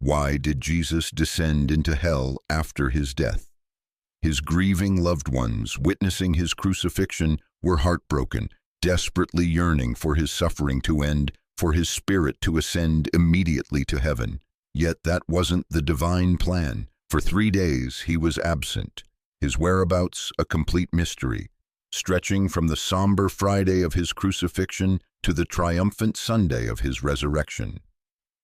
Why did Jesus descend into hell after his death? His grieving loved ones, witnessing his crucifixion, were heartbroken, desperately yearning for his suffering to end, for his spirit to ascend immediately to heaven. Yet that wasn't the divine plan. For 3 days he was absent, his whereabouts a complete mystery, stretching from the somber Friday of his crucifixion to the triumphant Sunday of his resurrection.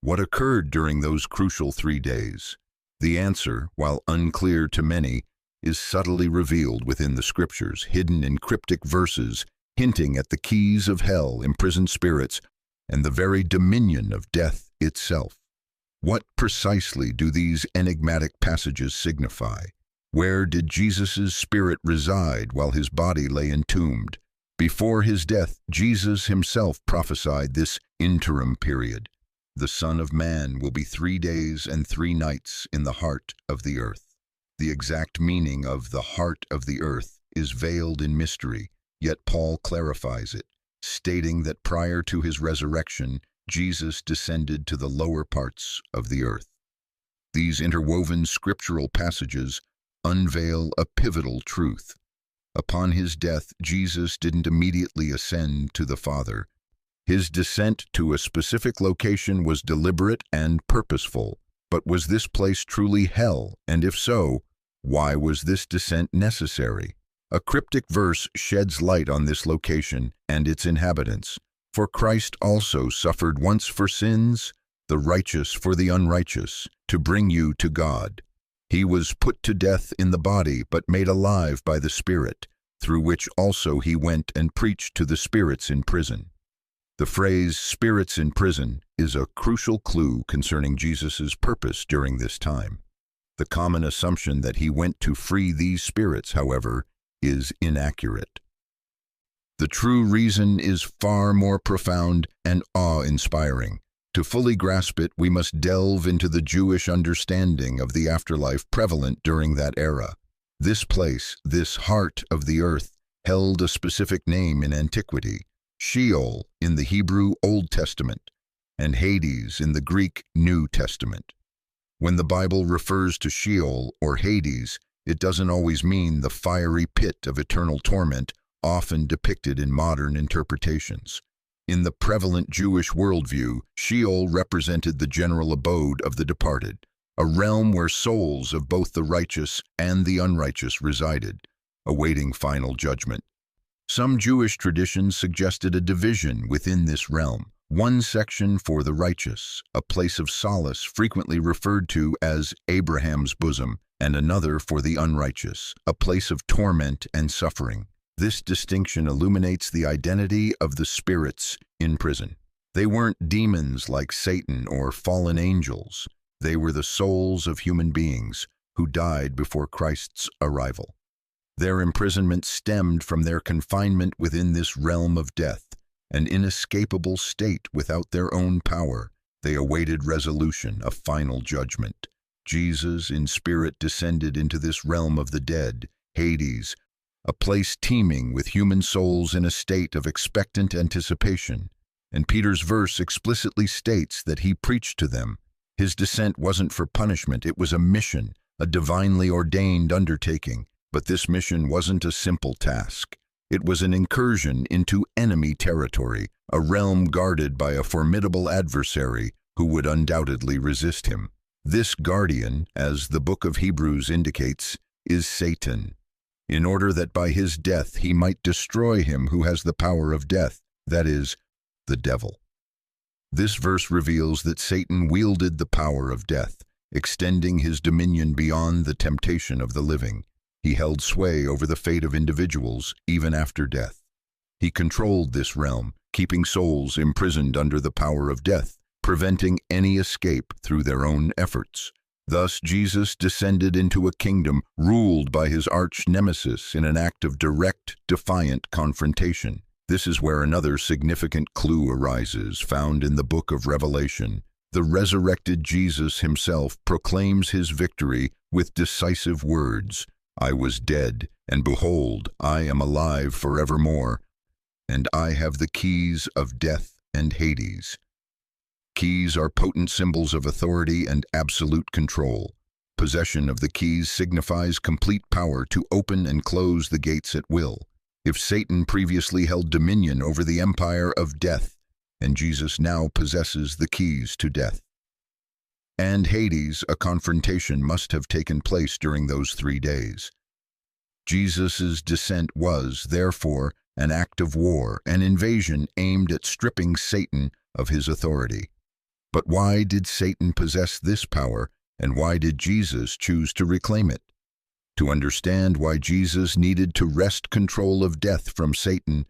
What occurred during those crucial 3 days? The answer, while unclear to many, is subtly revealed within the scriptures, hidden in cryptic verses, hinting at the keys of hell, imprisoned spirits, and the very dominion of death itself. What precisely do these enigmatic passages signify? Where did Jesus' spirit reside while his body lay entombed? Before his death, Jesus himself prophesied this interim period. The Son of Man will be 3 days and 3 nights in the heart of the earth. The exact meaning of the heart of the earth is veiled in mystery, yet Paul clarifies it, stating that prior to his resurrection, Jesus descended to the lower parts of the earth. These interwoven scriptural passages unveil a pivotal truth. Upon his death, Jesus didn't immediately ascend to the Father. His descent to a specific location was deliberate and purposeful. But was this place truly hell? And if so, why was this descent necessary? A cryptic verse sheds light on this location and its inhabitants. For Christ also suffered once for sins, the righteous for the unrighteous, to bring you to God. He was put to death in the body, but made alive by the Spirit, through which also he went and preached to the spirits in prison. The phrase spirits in prison is a crucial clue concerning Jesus' purpose during this time. The common assumption that he went to free these spirits, however, is inaccurate. The true reason is far more profound and awe-inspiring. To fully grasp it, we must delve into the Jewish understanding of the afterlife prevalent during that era. This place, this heart of the earth, held a specific name in antiquity: Sheol in the Hebrew Old Testament, and Hades in the Greek New Testament. When the Bible refers to Sheol or Hades, it doesn't always mean the fiery pit of eternal torment often depicted in modern interpretations. In the prevalent Jewish worldview, Sheol represented the general abode of the departed, a realm where souls of both the righteous and the unrighteous resided, awaiting final judgment. Some Jewish traditions suggested a division within this realm, one section for the righteous, a place of solace frequently referred to as Abraham's bosom, and another for the unrighteous, a place of torment and suffering. This distinction illuminates the identity of the spirits in prison. They weren't demons like Satan or fallen angels. They were the souls of human beings who died before Christ's arrival. Their imprisonment stemmed from their confinement within this realm of death, an inescapable state without their own power. They awaited resolution, a final judgment. Jesus in spirit descended into this realm of the dead, Hades, a place teeming with human souls in a state of expectant anticipation. And Peter's verse explicitly states that he preached to them. His descent wasn't for punishment, it was a mission, a divinely ordained undertaking. But this mission wasn't a simple task. It was an incursion into enemy territory, a realm guarded by a formidable adversary who would undoubtedly resist him. This guardian, as the book of Hebrews indicates, is Satan, in order that by his death he might destroy him who has the power of death, that is, the devil. This verse reveals that Satan wielded the power of death, extending his dominion beyond the temptation of the living. He held sway over the fate of individuals even after death. He controlled this realm, keeping souls imprisoned under the power of death, preventing any escape through their own efforts. Thus, Jesus descended into a kingdom ruled by his arch-nemesis in an act of direct, defiant confrontation. This is where another significant clue arises, found in the book of Revelation. The resurrected Jesus himself proclaims his victory with decisive words: "I was dead, and behold, I am alive forevermore, and I have the keys of death and Hades." Keys are potent symbols of authority and absolute control. Possession of the keys signifies complete power to open and close the gates at will. If Satan previously held dominion over the empire of death, and Jesus now possesses the keys to death. And Hades, a confrontation must have taken place during those 3 days. Jesus' descent was, therefore, an act of war, an invasion aimed at stripping Satan of his authority. But why did Satan possess this power, and why did Jesus choose to reclaim it? To understand why Jesus needed to wrest control of death from Satan,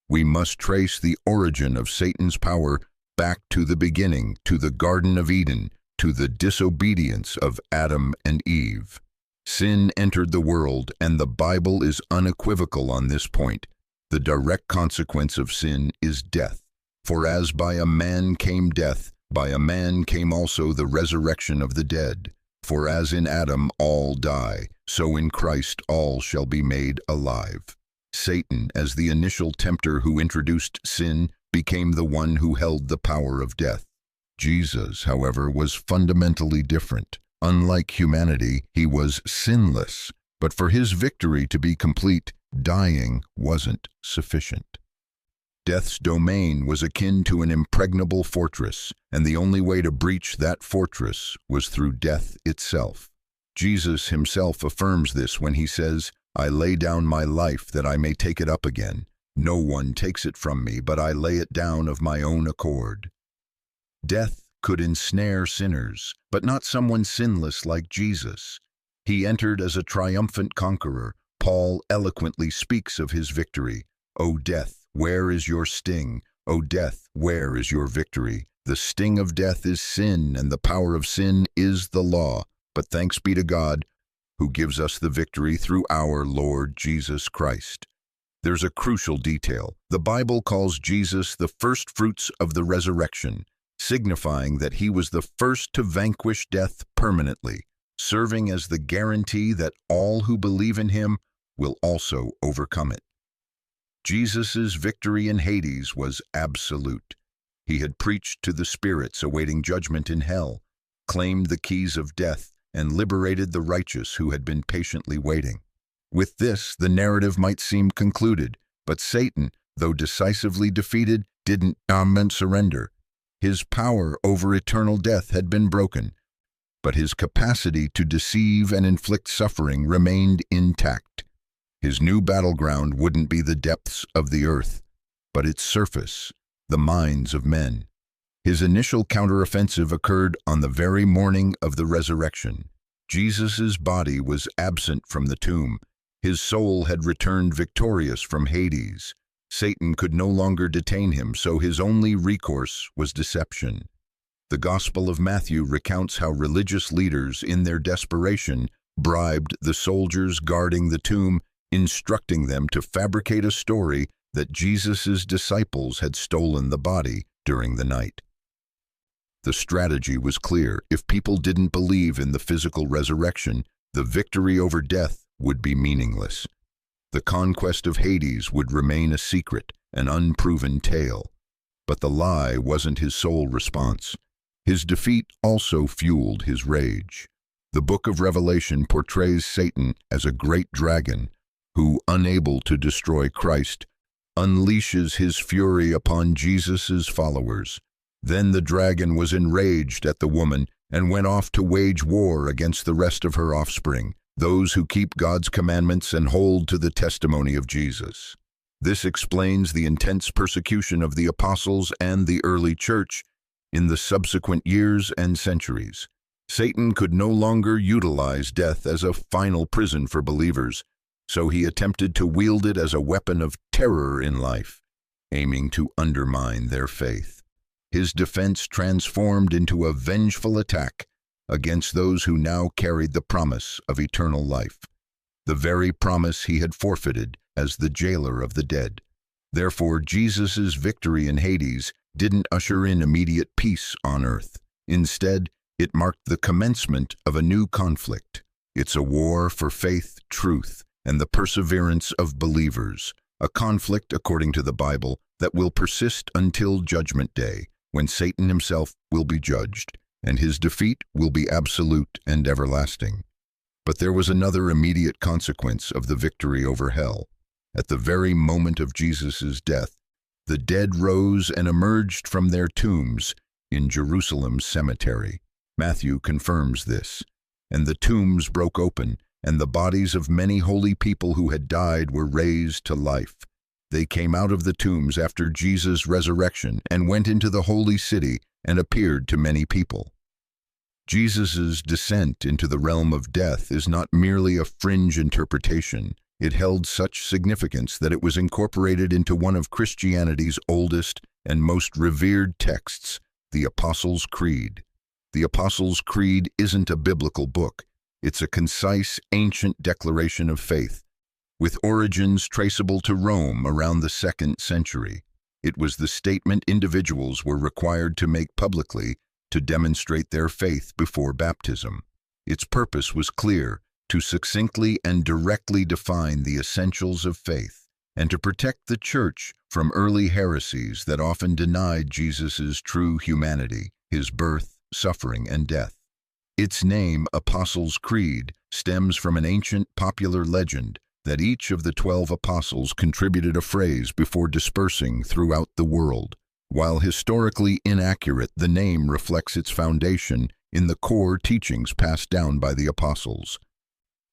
we must trace the origin of Satan's power back to the beginning, to the Garden of Eden, to the disobedience of Adam and Eve. Sin entered the world, and the Bible is unequivocal on this point. The direct consequence of sin is death. For as by a man came death, by a man came also the resurrection of the dead. For as in Adam all die, so in Christ all shall be made alive. Satan, as the initial tempter who introduced sin, became the one who held the power of death. Jesus, however, was fundamentally different. Unlike humanity, he was sinless, but for his victory to be complete, dying wasn't sufficient. Death's domain was akin to an impregnable fortress, and the only way to breach that fortress was through death itself. Jesus himself affirms this when he says, "I lay down my life that I may take it up again. No one takes it from me, but I lay it down of my own accord." Death could ensnare sinners, but not someone sinless like Jesus. He entered as a triumphant conqueror. Paul eloquently speaks of his victory. "O death, where is your sting? O death, where is your victory? The sting of death is sin, and the power of sin is the law. But thanks be to God, who gives us the victory through our Lord Jesus Christ." There's a crucial detail. The Bible calls Jesus the first fruits of the resurrection, signifying that he was the first to vanquish death permanently, serving as the guarantee that all who believe in him will also overcome it. Jesus' victory in Hades was absolute. He had preached to the spirits awaiting judgment in hell, claimed the keys of death, and liberated the righteous who had been patiently waiting. With this, the narrative might seem concluded, but Satan, though decisively defeated, didn't surrender. His power over eternal death had been broken, but his capacity to deceive and inflict suffering remained intact. His new battleground wouldn't be the depths of the earth, but its surface, the minds of men. His initial counteroffensive occurred on the very morning of the resurrection. Jesus' body was absent from the tomb. His soul had returned victorious from Hades. Satan could no longer detain him, so his only recourse was deception. The Gospel of Matthew recounts how religious leaders, in their desperation, bribed the soldiers guarding the tomb, instructing them to fabricate a story that Jesus' disciples had stolen the body during the night. The strategy was clear. If people didn't believe in the physical resurrection, the victory over death would be meaningless. The conquest of Hades would remain a secret, an unproven tale. But the lie wasn't his sole response. His defeat also fueled his rage. The book of Revelation portrays Satan as a great dragon who, unable to destroy Christ, unleashes his fury upon Jesus' followers. Then the dragon was enraged at the woman and went off to wage war against the rest of her offspring, those who keep God's commandments and hold to the testimony of Jesus. This explains the intense persecution of the apostles and the early church in the subsequent years and centuries. Satan could no longer utilize death as a final prison for believers, so he attempted to wield it as a weapon of terror in life, aiming to undermine their faith. His defense transformed into a vengeful attack against those who now carried the promise of eternal life, the very promise he had forfeited as the jailer of the dead. Therefore, Jesus' victory in Hades didn't usher in immediate peace on earth. Instead, it marked the commencement of a new conflict. It's a war for faith, truth, and the perseverance of believers, a conflict, according to the Bible, that will persist until Judgment Day, when Satan himself will be judged, and his defeat will be absolute and everlasting. But there was another immediate consequence of the victory over hell. At the very moment of Jesus' death, the dead rose and emerged from their tombs in Jerusalem's cemetery. Matthew confirms this. And the tombs broke open, and the bodies of many holy people who had died were raised to life. They came out of the tombs after Jesus' resurrection and went into the holy city and appeared to many people. Jesus' descent into the realm of death is not merely a fringe interpretation. It held such significance that it was incorporated into one of Christianity's oldest and most revered texts, the Apostles' Creed. The Apostles' Creed isn't a biblical book. It's a concise, ancient declaration of faith, with origins traceable to Rome around the 2nd century. It was the statement individuals were required to make publicly to demonstrate their faith before baptism. Its purpose was clear: to succinctly and directly define the essentials of faith, and to protect the Church from early heresies that often denied Jesus' true humanity, his birth, suffering, and death. Its name, Apostles' Creed, stems from an ancient popular legend that each of the 12 apostles contributed a phrase before dispersing throughout the world. While historically inaccurate, the name reflects its foundation in the core teachings passed down by the apostles.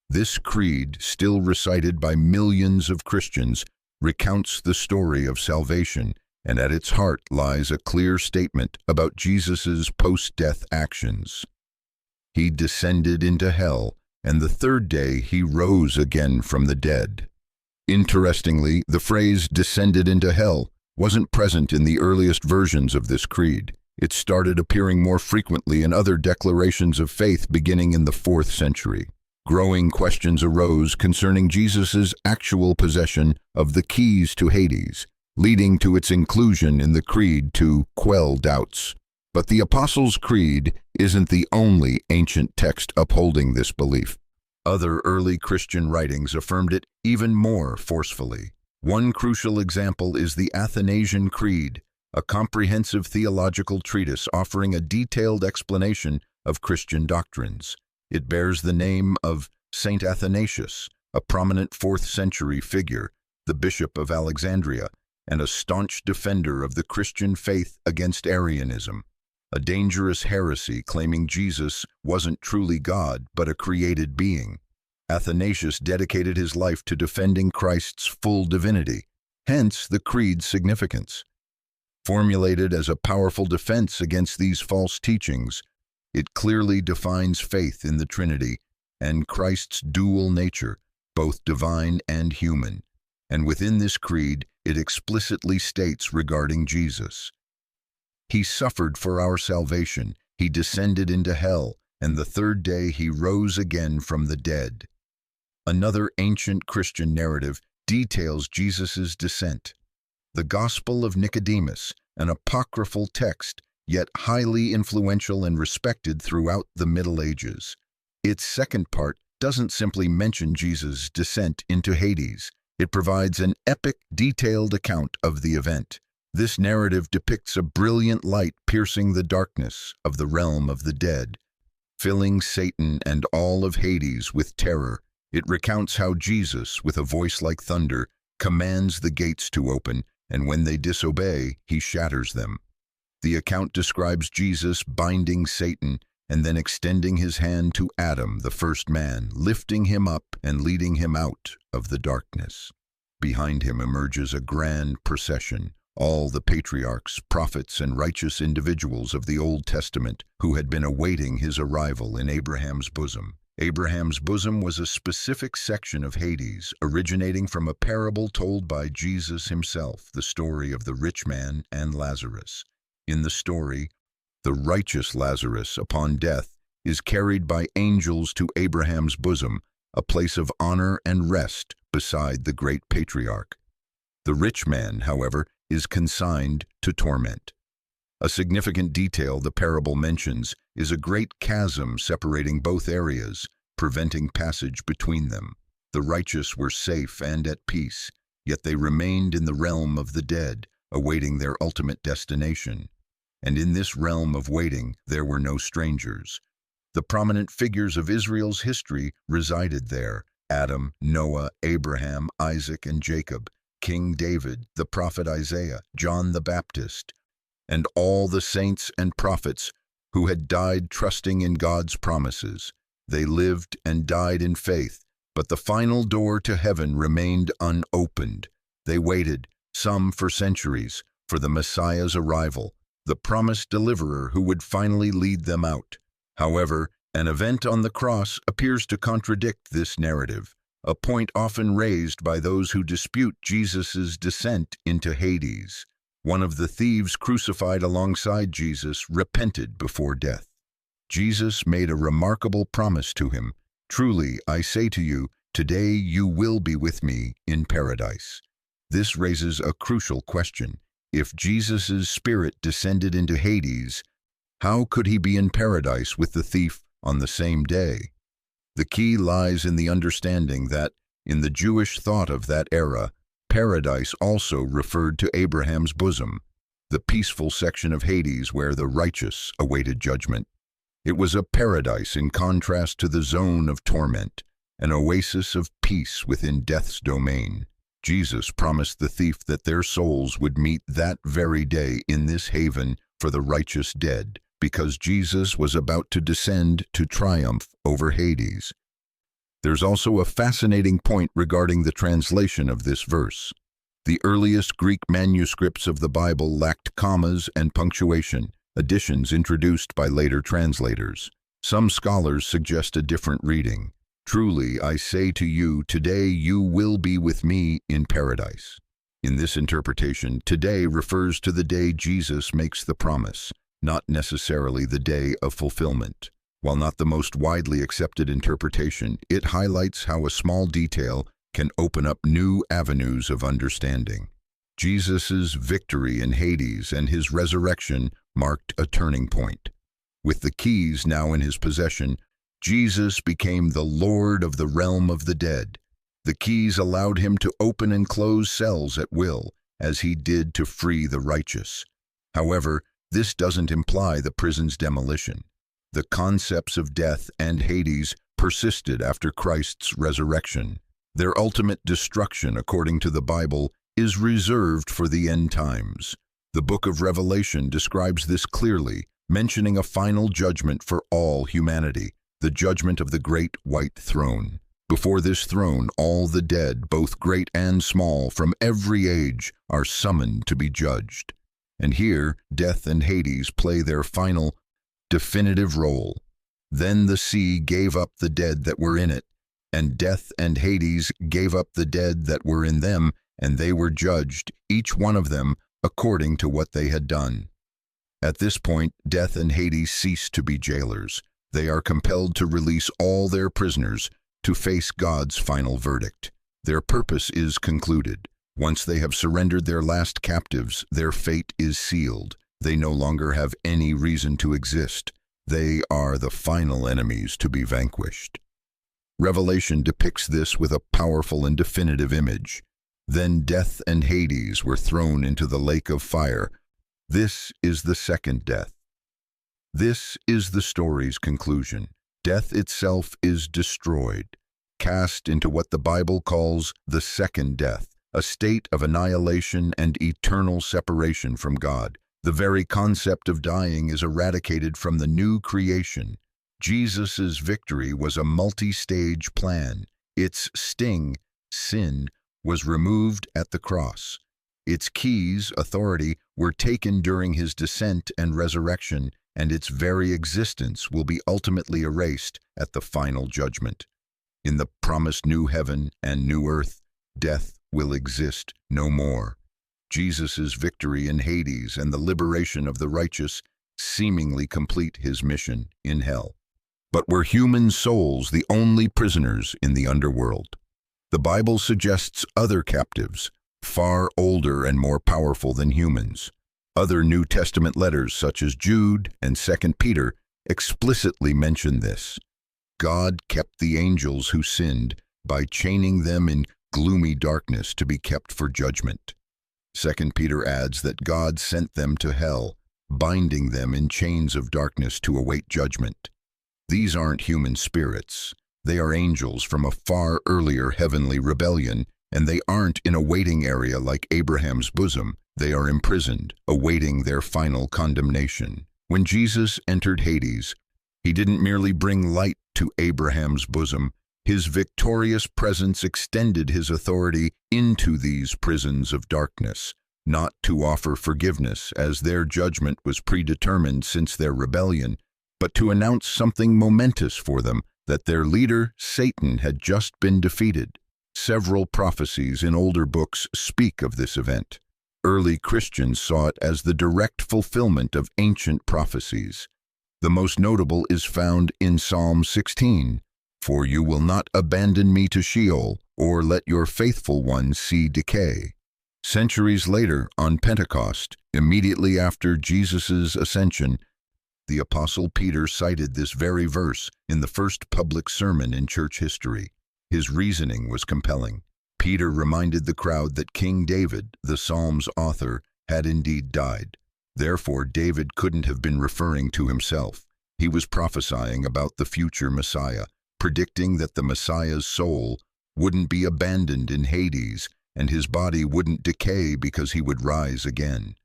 This creed, still recited by millions of Christians, recounts the story of salvation, and at its heart lies a clear statement about Jesus' post-death actions. He descended into hell, and the third day he rose again from the dead. Interestingly, the phrase "descended into hell" wasn't present in the earliest versions of this creed. It started appearing more frequently in other declarations of faith beginning in the 4th century. Growing questions arose concerning Jesus' actual possession of the keys to Hades, leading to its inclusion in the creed to quell doubts. But the Apostles' Creed isn't the only ancient text upholding this belief. Other early Christian writings affirmed it even more forcefully. One crucial example is the Athanasian Creed, a comprehensive theological treatise offering a detailed explanation of Christian doctrines. It bears the name of Saint Athanasius, a prominent 4th century figure, the Bishop of Alexandria, and a staunch defender of the Christian faith against Arianism, a dangerous heresy claiming Jesus wasn't truly God but a created being. Athanasius dedicated his life to defending Christ's full divinity, hence the creed's significance. Formulated as a powerful defense against these false teachings, it clearly defines faith in the Trinity and Christ's dual nature, both divine and human. And within this creed, it explicitly states regarding Jesus: He suffered for our salvation, he descended into hell, and the third day he rose again from the dead. Another ancient Christian narrative details Jesus' descent. The Gospel of Nicodemus, an apocryphal text, yet highly influential and respected throughout the Middle Ages. Its second part doesn't simply mention Jesus' descent into Hades. It provides an epic, detailed account of the event. This narrative depicts a brilliant light piercing the darkness of the realm of the dead, filling Satan and all of Hades with terror. It recounts how Jesus, with a voice like thunder, commands the gates to open, and when they disobey, he shatters them. The account describes Jesus binding Satan and then extending his hand to Adam, the first man, lifting him up and leading him out of the darkness. Behind him emerges a grand procession, all the patriarchs, prophets, and righteous individuals of the Old Testament who had been awaiting his arrival in Abraham's bosom. Abraham's bosom was a specific section of Hades, originating from a parable told by Jesus himself, the story of the rich man and Lazarus. In the story, the righteous Lazarus, upon death, is carried by angels to Abraham's bosom, a place of honor and rest beside the great patriarch. The rich man, however, is consigned to torment. A significant detail the parable mentions is a great chasm separating both areas, preventing passage between them. The righteous were safe and at peace, yet they remained in the realm of the dead, awaiting their ultimate destination. and in this realm of waiting there were no strangers. The prominent figures of Israel's history resided there: Adam, Noah, Abraham, Isaac, and Jacob, King David, the prophet Isaiah, John the Baptist, and all the saints and prophets who had died trusting in God's promises. They lived and died in faith, but the final door to heaven remained unopened. They waited, some for centuries, for the Messiah's arrival, the promised deliverer who would finally lead them out. However, an event on the cross appears to contradict this narrative, a point often raised by those who dispute Jesus' descent into Hades. One of the thieves crucified alongside Jesus repented before death. Jesus made a remarkable promise to him: "Truly, I say to you, today you will be with me in paradise." This raises a crucial question. If Jesus' spirit descended into Hades, how could he be in paradise with the thief on the same day? The key lies in the understanding that, in the Jewish thought of that era, paradise also referred to Abraham's bosom, the peaceful section of Hades where the righteous awaited judgment. It was a paradise in contrast to the zone of torment, an oasis of peace within death's domain. Jesus promised the thief that their souls would meet that very day in this haven for the righteous dead, because Jesus was about to descend to triumph over Hades. There's also a fascinating point regarding the translation of this verse. The earliest Greek manuscripts of the Bible lacked commas and punctuation, additions introduced by later translators. Some scholars suggest a different reading: "Truly, I say to you, today you will be with me in paradise." In this interpretation, today refers to the day Jesus makes the promise, not necessarily the day of fulfillment. While not the most widely accepted interpretation, it highlights how a small detail can open up new avenues of understanding. Jesus' victory in Hades and his resurrection marked a turning point. With the keys now in his possession, Jesus became the Lord of the realm of the dead. The keys allowed him to open and close cells at will, as he did to free the righteous. However, this doesn't imply the prison's demolition. The concepts of death and Hades persisted after Christ's resurrection. Their ultimate destruction, according to the Bible, is reserved for the end times. The book of Revelation describes this clearly, mentioning a final judgment for all humanity, the judgment of the great white throne. Before this throne, all the dead, both great and small, from every age, are summoned to be judged. And here, death and Hades play their final, definitive role. Then the sea gave up the dead that were in it, and death and Hades gave up the dead that were in them, and they were judged, each one of them, according to what they had done. At this point, death and Hades cease to be jailers. They are compelled to release all their prisoners to face God's final verdict. Their purpose is concluded. Once they have surrendered their last captives, their fate is sealed. They no longer have any reason to exist. They are the final enemies to be vanquished. Revelation depicts this with a powerful and definitive image. Then death and Hades were thrown into the lake of fire. This is the second death. This is the story's conclusion. Death itself is destroyed, cast into what the Bible calls the second death, a state of annihilation and eternal separation from God. The very concept of dying is eradicated from the new creation. Jesus' victory was a multi-stage plan. Its sting, sin, was removed at the cross. Its keys, authority, were taken during his descent and resurrection, and its very existence will be ultimately erased at the final judgment. In the promised new heaven and new earth, death will exist no more. Jesus' victory in Hades and the liberation of the righteous seemingly complete his mission in hell. But were human souls the only prisoners in the underworld? The Bible suggests other captives, far older and more powerful than humans. Other New Testament letters, such as Jude and 2 Peter, explicitly mention this. God kept the angels who sinned by chaining them in gloomy darkness to be kept for judgment. 2 Peter adds that God sent them to hell binding them in chains of darkness to await judgment. These aren't human spirits. They are angels from a far earlier heavenly rebellion, and they aren't in a waiting area like Abraham's bosom. They are imprisoned, awaiting their final condemnation. When Jesus entered Hades, he didn't merely bring light to Abraham's bosom. His victorious presence extended his authority into these prisons of darkness, not to offer forgiveness, as their judgment was predetermined since their rebellion, but to announce something momentous for them, that their leader, Satan, had just been defeated. Several prophecies in older books speak of this event. Early Christians saw it as the direct fulfillment of ancient prophecies. The most notable is found in Psalm 16, "For you will not abandon me to Sheol, or let your faithful one see decay." Centuries later, on Pentecost, immediately after Jesus' ascension, the Apostle Peter cited this very verse in the first public sermon in church history. His reasoning was compelling. Peter reminded the crowd that King David, the Psalm's author, had indeed died. Therefore, David couldn't have been referring to himself. He was prophesying about the future Messiah, predicting that the Messiah's soul wouldn't be abandoned in Hades, and his body wouldn't decay because he would rise again.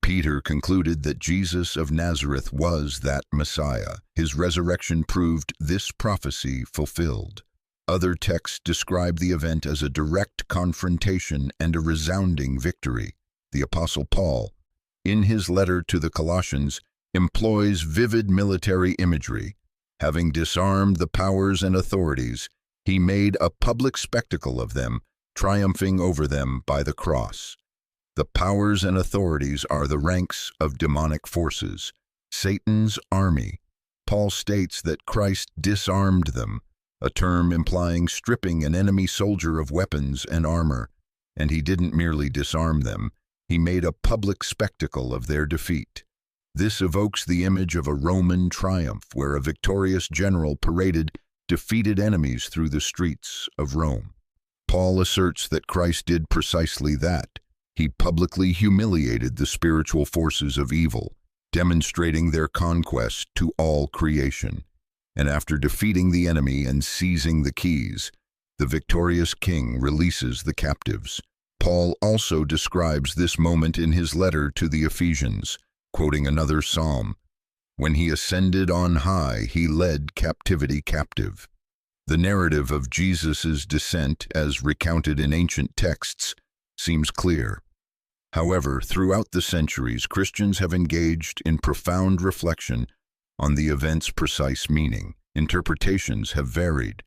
Peter concluded that Jesus of Nazareth was that Messiah. His resurrection proved this prophecy fulfilled. Other texts describe the event as a direct confrontation and a resounding victory. The Apostle Paul, in his letter to the Colossians, employs vivid military imagery. Having disarmed the powers and authorities, he made a public spectacle of them, triumphing over them by the cross. The powers and authorities are the ranks of demonic forces, Satan's army. Paul states that Christ disarmed them, a term implying stripping an enemy soldier of weapons and armor, and he didn't merely disarm them, he made a public spectacle of their defeat. This evokes the image of a Roman triumph where a victorious general paraded defeated enemies through the streets of Rome. Paul asserts that Christ did precisely that. He publicly humiliated the spiritual forces of evil, demonstrating their conquest to all creation. And after defeating the enemy and seizing the keys, the victorious king releases the captives. Paul also describes this moment in his letter to the Ephesians, quoting another psalm. When he ascended on high, he led captivity captive. The narrative of Jesus' descent, as recounted in ancient texts, seems clear. However, throughout the centuries, Christians have engaged in profound reflection on the event's precise meaning. Interpretations have varied.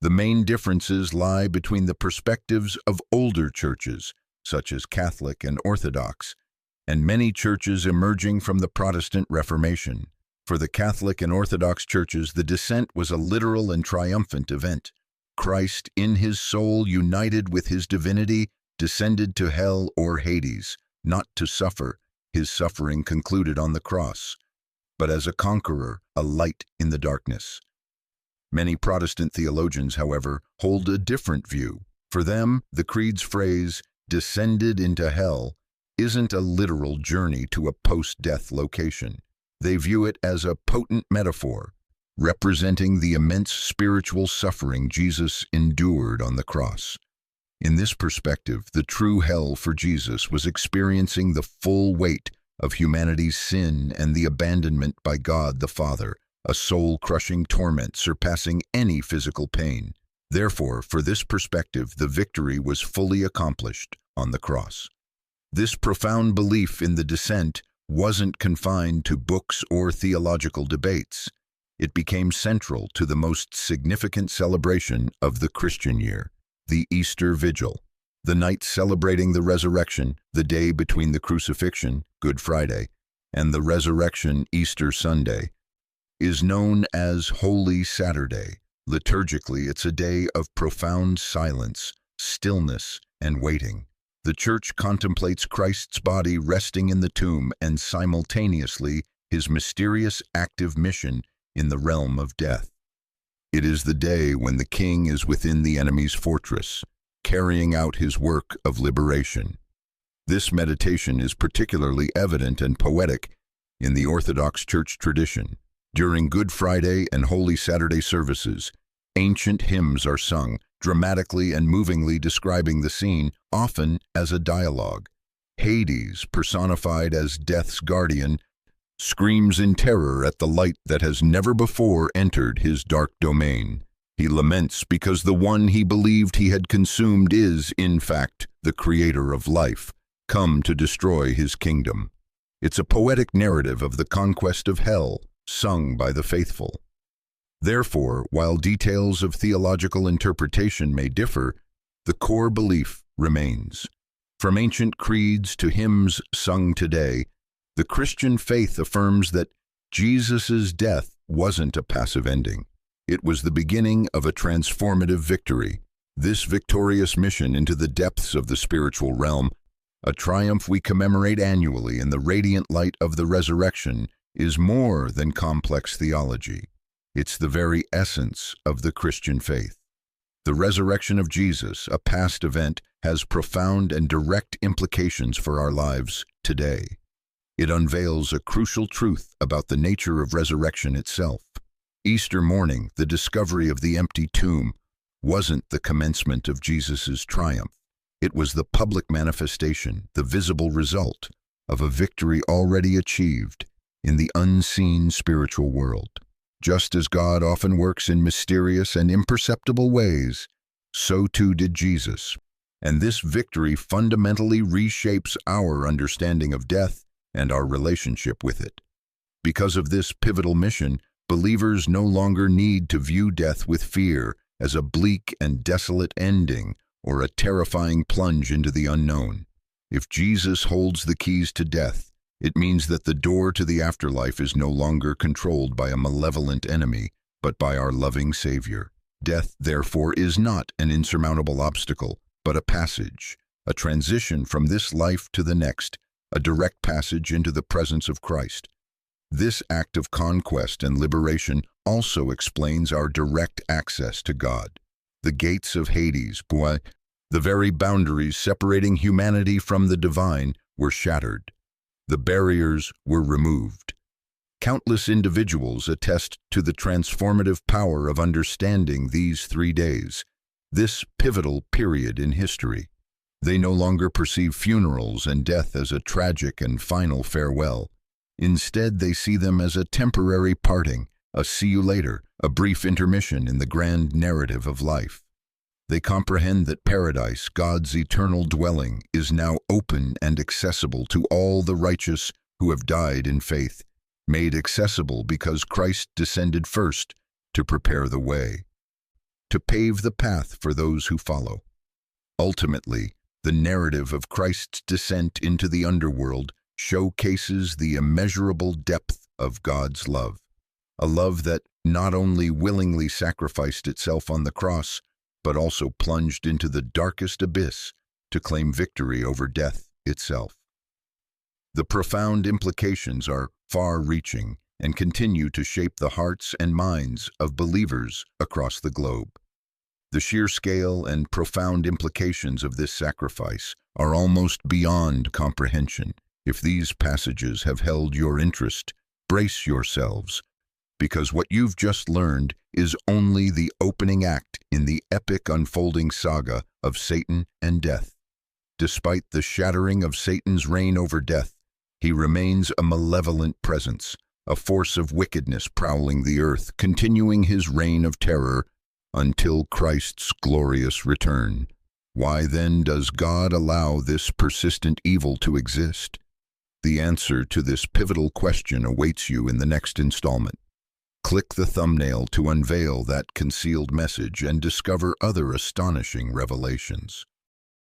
The main differences lie between the perspectives of older churches, such as Catholic and Orthodox, and many churches emerging from the Protestant Reformation. For the Catholic and Orthodox churches, the descent was a literal and triumphant event. Christ, in his soul united with his divinity, descended to hell or Hades, not to suffer. His suffering concluded on the cross, but as a conqueror, a light in the darkness. Many Protestant theologians, however, hold a different view. For them, the Creed's phrase, "descended into hell," isn't a literal journey to a post-death location. They view it as a potent metaphor, representing the immense spiritual suffering Jesus endured on the cross. In this perspective, the true hell for Jesus was experiencing the full weight of humanity's sin and the abandonment by God the Father, a soul-crushing torment surpassing any physical pain. Therefore, for this perspective, the victory was fully accomplished on the cross. This profound belief in the descent wasn't confined to books or theological debates. It became central to the most significant celebration of the Christian year, the Easter Vigil. The night celebrating the resurrection, the day between the crucifixion, Good Friday, and the resurrection, Easter Sunday, is known as Holy Saturday. Liturgically, it's a day of profound silence, stillness, and waiting. The Church contemplates Christ's body resting in the tomb and simultaneously his mysterious active mission in the realm of death. It is the day when the King is within the enemy's fortress, carrying out his work of liberation. This meditation is particularly evident and poetic In the Orthodox Church tradition, during Good Friday and Holy Saturday services, ancient hymns are sung, dramatically and movingly describing the scene, often as a dialogue. Hades, personified as death's guardian, screams in terror at the light that has never before entered his dark domain. He laments because the one he believed he had consumed is, in fact, the creator of life, come to destroy his kingdom. It's a poetic narrative of the conquest of hell, sung by the faithful. Therefore, while details of theological interpretation may differ, the core belief remains. From ancient creeds to hymns sung today, the Christian faith affirms that Jesus' death wasn't a passive ending. It was the beginning of a transformative victory. This victorious mission into the depths of the spiritual realm, a triumph we commemorate annually in the radiant light of the resurrection, is more than complex theology. It's the very essence of the Christian faith. The resurrection of Jesus, a past event, has profound and direct implications for our lives today. It unveils a crucial truth about the nature of resurrection itself. Easter morning, the discovery of the empty tomb, wasn't the commencement of Jesus' triumph. It was the public manifestation, the visible result, of a victory already achieved in the unseen spiritual world. Just as God often works in mysterious and imperceptible ways, so too did Jesus. And this victory fundamentally reshapes our understanding of death and our relationship with it. Because of this pivotal mission, believers no longer need to view death with fear as a bleak and desolate ending or a terrifying plunge into the unknown. If Jesus holds the keys to death, it means that the door to the afterlife is no longer controlled by a malevolent enemy, but by our loving Savior. Death, therefore, is not an insurmountable obstacle, but a passage, a transition from this life to the next, a direct passage into the presence of Christ. This act of conquest and liberation also explains our direct access to God. The gates of Hades, the very boundaries separating humanity from the divine, were shattered. The barriers were removed. Countless individuals attest to the transformative power of understanding these 3 days, this pivotal period in history. They no longer perceive funerals and death as a tragic and final farewell. Instead, they see them as a temporary parting, a see you later, a brief intermission in the grand narrative of life. They comprehend that paradise, God's eternal dwelling, is now open and accessible to all the righteous who have died in faith, made accessible because Christ descended first to prepare the way, to pave the path for those who follow. Ultimately, the narrative of Christ's descent into the underworld showcases the immeasurable depth of God's love, a love that not only willingly sacrificed itself on the cross, but also plunged into the darkest abyss to claim victory over death itself. The profound implications are far-reaching and continue to shape the hearts and minds of believers across the globe. The sheer scale and profound implications of this sacrifice are almost beyond comprehension. If these passages have held your interest, brace yourselves, because what you've just learned is only the opening act in the epic unfolding saga of Satan and death. Despite the shattering of Satan's reign over death, he remains a malevolent presence, a force of wickedness prowling the earth, continuing his reign of terror until Christ's glorious return. Why then does God allow this persistent evil to exist? The answer to this pivotal question awaits you in the next installment. Click the thumbnail to unveil that concealed message and discover other astonishing revelations.